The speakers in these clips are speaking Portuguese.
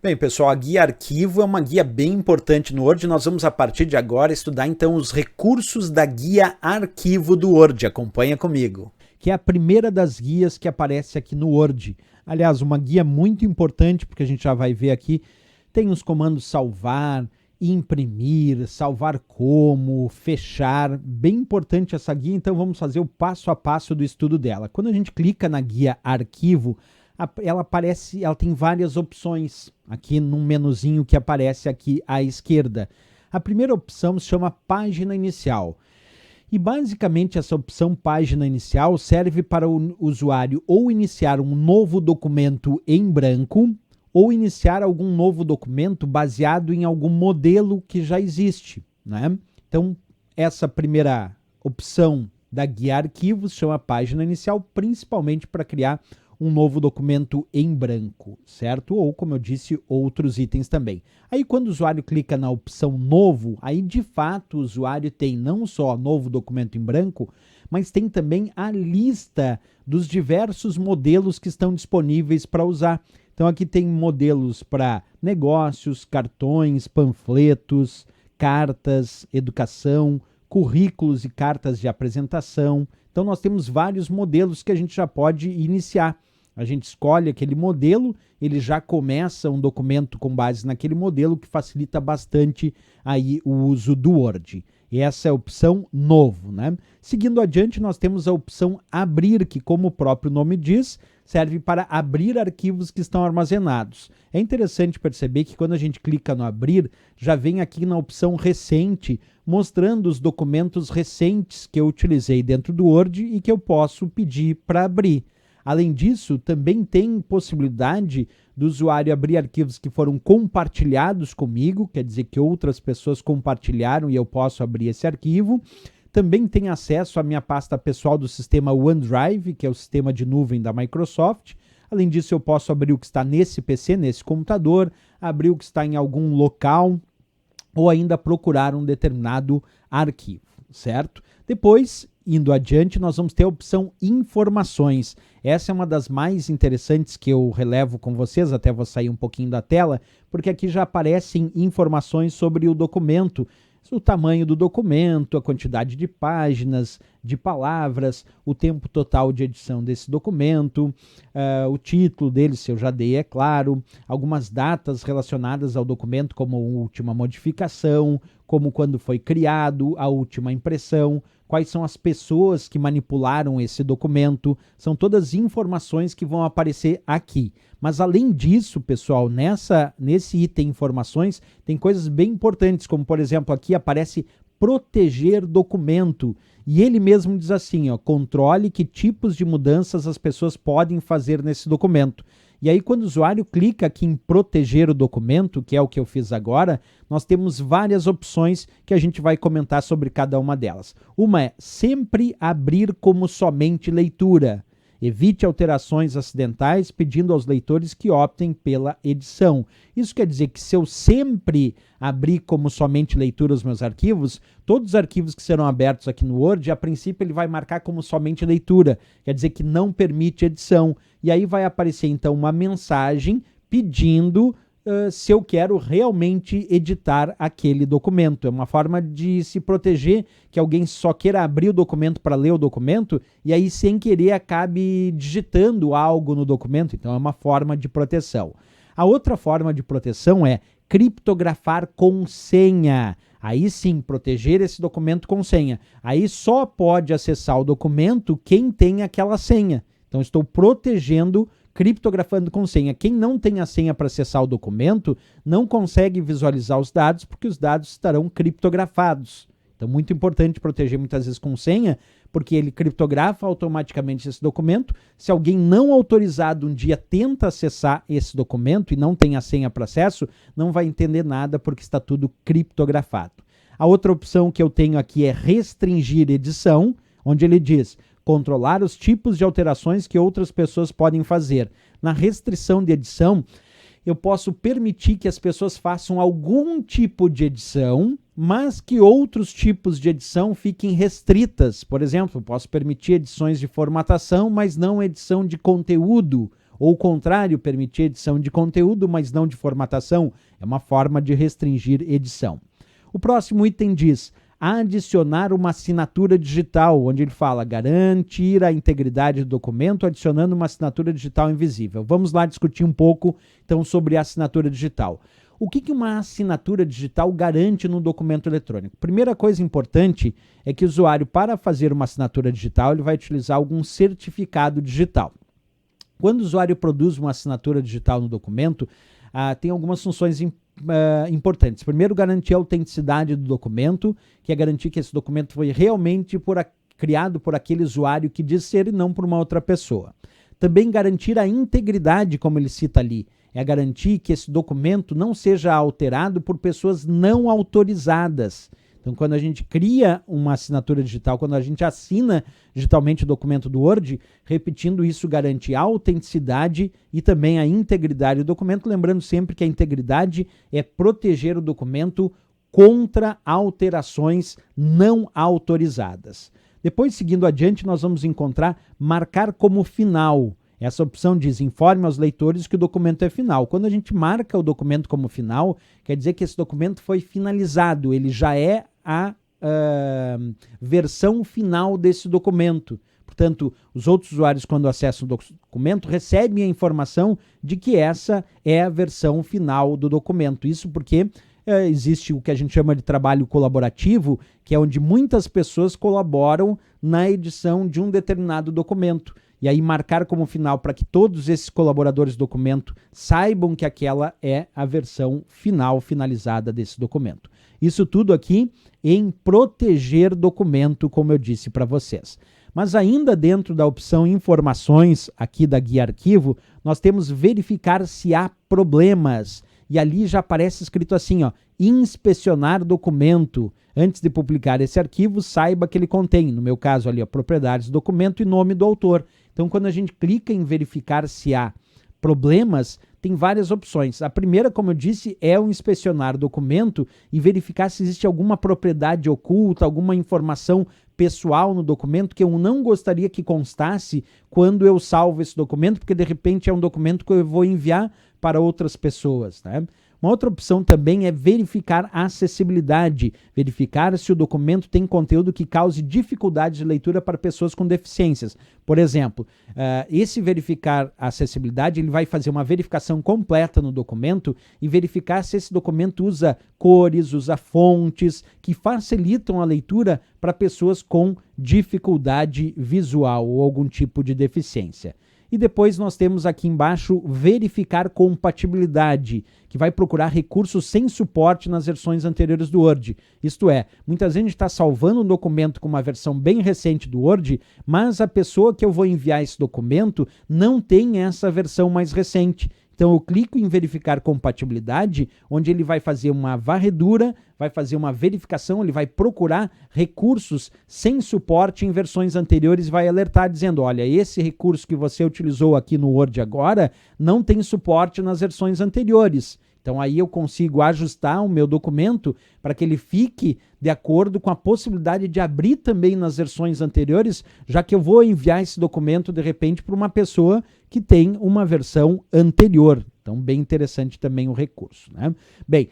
Bem, pessoal, a guia arquivo é uma guia bem importante no Word. Nós vamos, a partir de agora, estudar então os recursos da guia arquivo do Word. Acompanha comigo. Que é a primeira das guias que aparece aqui no Word. Aliás, uma guia muito importante, porque a gente já vai ver aqui, tem os comandos salvar, imprimir, salvar como, fechar. Bem importante essa guia, então vamos fazer o passo a passo do estudo dela. Quando a gente clica na guia arquivo, ela aparece, ela tem várias opções aqui num menuzinho que aparece aqui à esquerda. A primeira opção se chama página inicial. E basicamente essa opção página inicial serve para o usuário ou iniciar um novo documento em branco ou iniciar algum novo documento baseado em algum modelo que já existe, né? Então, essa primeira opção da guia arquivos chama página inicial, principalmente para criar um novo documento em branco, certo? Ou, como eu disse, outros itens também. Aí, quando o usuário clica na opção novo, aí de fato o usuário tem não só novo documento em branco, mas tem também a lista dos diversos modelos que estão disponíveis para usar. Então, aqui tem modelos para negócios, cartões, panfletos, cartas, educação, currículos e cartas de apresentação. Então, nós temos vários modelos que a gente já pode iniciar. A gente escolhe aquele modelo, ele já começa um documento com base naquele modelo, que facilita bastante aí o uso do Word. E essa é a opção novo, né? Seguindo adiante, nós temos a opção abrir, que, como o próprio nome diz, serve para abrir arquivos que estão armazenados. É interessante perceber que quando a gente clica no abrir, já vem aqui na opção recente, mostrando os documentos recentes que eu utilizei dentro do Word e que eu posso pedir para abrir. Além disso, também tem possibilidade do usuário abrir arquivos que foram compartilhados comigo, quer dizer que outras pessoas compartilharam e eu posso abrir esse arquivo. Também tem acesso à minha pasta pessoal do sistema OneDrive, que é o sistema de nuvem da Microsoft. Além disso, eu posso abrir o que está nesse PC, nesse computador, abrir o que está em algum local ou ainda procurar um determinado arquivo, certo? Depois, indo adiante, nós vamos ter a opção informações. Essa é uma das mais interessantes que eu relevo com vocês, até vou sair um pouquinho da tela, porque aqui já aparecem informações sobre o documento, o tamanho do documento, a quantidade de páginas, de palavras, o tempo total de edição desse documento, o título dele, se eu já dei, é claro, algumas datas relacionadas ao documento, como a última modificação, como quando foi criado, a última impressão, quais são as pessoas que manipularam esse documento, são todas informações que vão aparecer aqui. Mas além disso, pessoal, nesse item informações, tem coisas bem importantes, como por exemplo, aqui aparece proteger documento, e ele mesmo diz assim, ó, controle que tipos de mudanças as pessoas podem fazer nesse documento. E aí, quando o usuário clica aqui em proteger o documento, que é o que eu fiz agora, nós temos várias opções que a gente vai comentar sobre cada uma delas. Uma é sempre abrir como somente leitura. Evite alterações acidentais, pedindo aos leitores que optem pela edição. Isso quer dizer que se eu sempre abrir como somente leitura os meus arquivos, todos os arquivos que serão abertos aqui no Word, a princípio ele vai marcar como somente leitura, quer dizer que não permite edição. E aí vai aparecer então uma mensagem pedindo se eu quero realmente editar aquele documento. É uma forma de se proteger que alguém só queira abrir o documento para ler o documento e aí sem querer acabe digitando algo no documento. Então é uma forma de proteção. A outra forma de proteção é criptografar com senha. Aí sim, proteger esse documento com senha. Aí só pode acessar o documento quem tem aquela senha. Então estou protegendo, criptografando com senha. Quem não tem a senha para acessar o documento não consegue visualizar os dados porque os dados estarão criptografados. Então, muito importante proteger muitas vezes com senha, porque ele criptografa automaticamente esse documento. Se alguém não autorizado um dia tenta acessar esse documento e não tem a senha para acesso, não vai entender nada porque está tudo criptografado. A outra opção que eu tenho aqui é restringir edição, onde ele diz controlar os tipos de alterações que outras pessoas podem fazer. Na restrição de edição, eu posso permitir que as pessoas façam algum tipo de edição, mas que outros tipos de edição fiquem restritas. Por exemplo, eu posso permitir edições de formatação, mas não edição de conteúdo, ou o contrário, permitir edição de conteúdo, mas não de formatação, é uma forma de restringir edição. O próximo item diz adicionar uma assinatura digital, onde ele fala garantir a integridade do documento adicionando uma assinatura digital invisível. Vamos lá discutir um pouco então sobre a assinatura digital. O que uma assinatura digital garante no documento eletrônico? Primeira coisa importante é que o usuário, para fazer uma assinatura digital, ele vai utilizar algum certificado digital. Quando o usuário produz uma assinatura digital no documento, tem algumas funções importantes. Primeiro, garantir a autenticidade do documento, que é garantir que esse documento foi realmente criado por aquele usuário que diz ser e não por uma outra pessoa. Também garantir a integridade, como ele cita ali, é garantir que esse documento não seja alterado por pessoas não autorizadas. Então, quando a gente cria uma assinatura digital, quando a gente assina digitalmente o documento do Word, repetindo isso, garante a autenticidade e também a integridade do documento, lembrando sempre que a integridade é proteger o documento contra alterações não autorizadas. Depois, seguindo adiante, nós vamos encontrar marcar como final. Essa opção diz, informe aos leitores que o documento é final. Quando a gente marca o documento como final, quer dizer que esse documento foi finalizado, ele já é a versão final desse documento. Portanto, os outros usuários, quando acessam o documento, recebem a informação de que essa é a versão final do documento. Isso porque existe o que a gente chama de trabalho colaborativo, que é onde muitas pessoas colaboram na edição de um determinado documento. E aí marcar como final para que todos esses colaboradores do documento saibam que aquela é a versão final, finalizada desse documento. Isso tudo aqui em proteger documento, como eu disse para vocês. Mas ainda dentro da opção informações aqui da guia arquivo, nós temos verificar se há problemas. E ali já aparece escrito assim, ó, inspecionar documento. Antes de publicar esse arquivo, saiba que ele contém, no meu caso ali, propriedades do documento e nome do autor. Então, quando a gente clica em verificar se há problemas, tem várias opções. A primeira, como eu disse, é o inspecionar documento e verificar se existe alguma propriedade oculta, alguma informação pessoal no documento que eu não gostaria que constasse quando eu salvo esse documento, porque de repente é um documento que eu vou enviar para outras pessoas, né? Uma outra opção também é verificar a acessibilidade, verificar se o documento tem conteúdo que cause dificuldade de leitura para pessoas com deficiências. Por exemplo, esse verificar a acessibilidade, ele vai fazer uma verificação completa no documento e verificar se esse documento usa cores, usa fontes que facilitam a leitura para pessoas com dificuldade visual ou algum tipo de deficiência. E depois nós temos aqui embaixo verificar compatibilidade, que vai procurar recursos sem suporte nas versões anteriores do Word. Isto é, muitas vezes a gente está salvando um documento com uma versão bem recente do Word, mas a pessoa que eu vou enviar esse documento não tem essa versão mais recente. Então eu clico em verificar compatibilidade, onde ele vai fazer uma varredura, vai fazer uma verificação, ele vai procurar recursos sem suporte em versões anteriores e vai alertar dizendo, olha, esse recurso que você utilizou aqui no Word agora não tem suporte nas versões anteriores. Então aí eu consigo ajustar o meu documento para que ele fique de acordo com a possibilidade de abrir também nas versões anteriores, já que eu vou enviar esse documento de repente para uma pessoa que tem uma versão anterior. Então bem interessante também o recurso, né? Bem,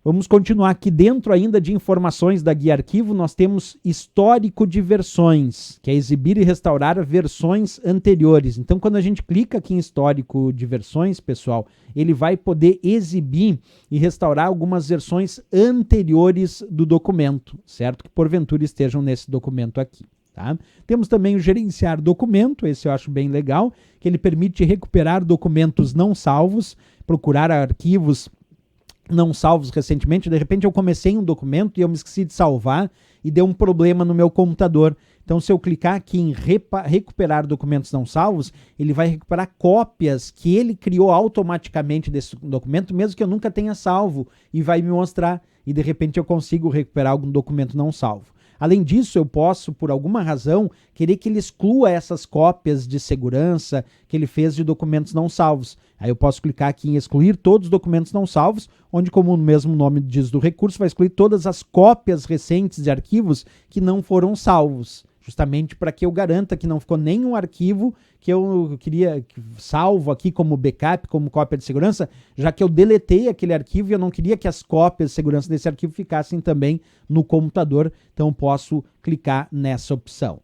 vamos continuar aqui dentro ainda de informações da guia arquivo, nós temos histórico de versões, que é exibir e restaurar versões anteriores. Então, quando a gente clica aqui em histórico de versões, pessoal, ele vai poder exibir e restaurar algumas versões anteriores do documento, certo? Que porventura estejam nesse documento aqui. Tá? Temos também o gerenciar documento, esse eu acho bem legal, que ele permite recuperar documentos não salvos, procurar arquivos não salvos recentemente. De repente eu comecei um documento e eu me esqueci de salvar e deu um problema no meu computador. Então, se eu clicar aqui em recuperar documentos não salvos, ele vai recuperar cópias que ele criou automaticamente desse documento, mesmo que eu nunca tenha salvo, e vai me mostrar. E de repente eu consigo recuperar algum documento não salvo. Além disso, eu posso, por alguma razão, querer que ele exclua essas cópias de segurança que ele fez de documentos não salvos. Aí eu posso clicar aqui em excluir todos os documentos não salvos, onde, como o mesmo nome diz do recurso, vai excluir todas as cópias recentes de arquivos que não foram salvos. justamente para que eu garanta que não ficou nenhum arquivo que eu queria salvo aqui como backup, como cópia de segurança, já que eu deletei aquele arquivo e eu não queria que as cópias de segurança desse arquivo ficassem também no computador, então posso clicar nessa opção.